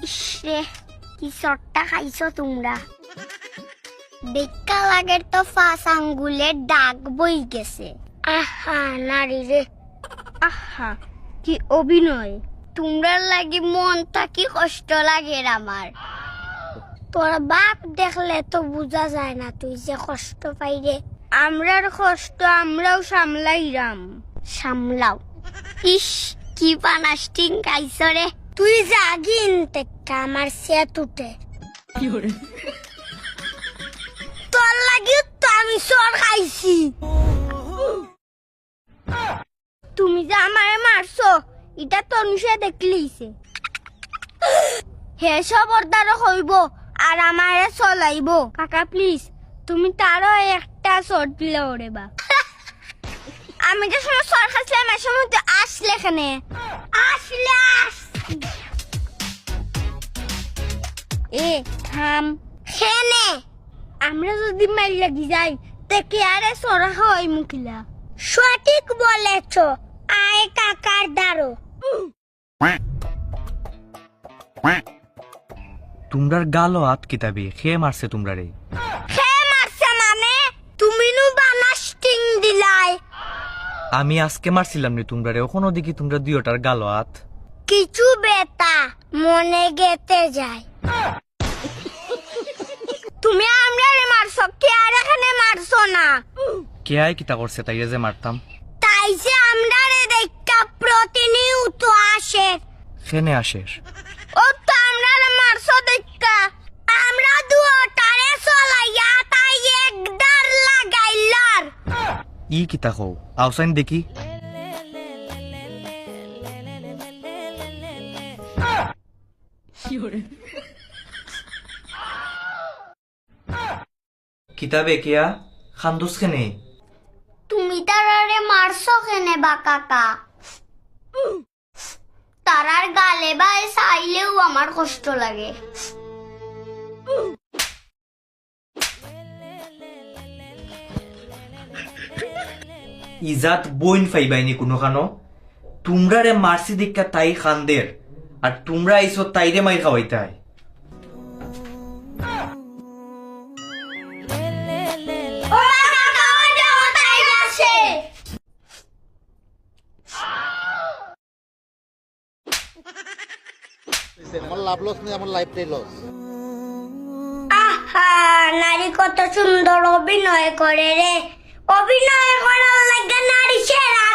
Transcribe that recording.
ইসরে কি চটটা খাইছো তোমরা। দেখা লাগে তো 5 আঙ্গুলের দাগ বই গেছে। আহা নারী রে, আহা কি অভিনয়। তোমরা লাগি মনটা কি কষ্ট লাগে আমার। তোর বাপ দেখলে তো বোঝা যায় না তুই যে কষ্ট পাই রে। আমরার কষ্ট আমরাও সামলাইরাম। সামলাও। ইস কি পানাস্টিং খাইছ রে। তুই জাগিন টেক্কা আমার সেত উঠে। তোর লাগি তো আমি সর খাইছি। তুমি যে আমারে মারছো এটা তনুষে দেখলিছে। হে সবরদার হইব আর আমারে চলাইব। কাকা প্লিজ তুমি তারও একটা শর্ট দিলে ওরে বা। আমি যে সময় সর খাইছিলাম এর সময় তো আসলে এখানে। আসলে এ থাম হেনে। আমরা যদি মাইল লাগি যাই তে কি আরে সরা হয় মুখিলা। সঠিক বলেছ। আয় কাকার দাঁড়ো। তোমরার গালো হাত কিতাবি খেয়ে মারছে তোমরা রে। খেয়ে মারছে মানে তুমি নু বানাস্টিং দিলাই। আমি আজকে মারছিলাম নি তোমরা রে, ওখানে দেখি তোমরা দুইটার গালো হাত। কিছু বেতা মনে গেতে যায়। তুমি আমরারে মারছো কে আর এখানে মারছো না। কে আয় কিতা করছে তাই যে মারতাম। তাই যে আমরারে দেখা প্রতিনিয়ত আসে। খেনে আসের ও তো আমরারে মারছো দেখা আমরা দুটারে চলাইয়া তাই একদার লাগাইলার। ই কিতা কও আউসাইন দেখি। কিতাবে কিয়া খান্দুস খেনে। তুমি তারারে মারছো কেনে বা কাকা। তারার গালে বাই চাইলেও আমার কষ্ট লাগে। ইজাত বইন ফাইবাইনি কোনো খানো। তোমরা রে মারসি দীক্ষা তাই খান্দের আর তোমরা আইসো তাইরে মাই খাওয়াইতাই। আমার লাভ লস নেই, আমার লাইফটাই লস। আহা নারী কত সুন্দর অভিনয় করে রে। অভিনয় করার লাগে নারী সেরা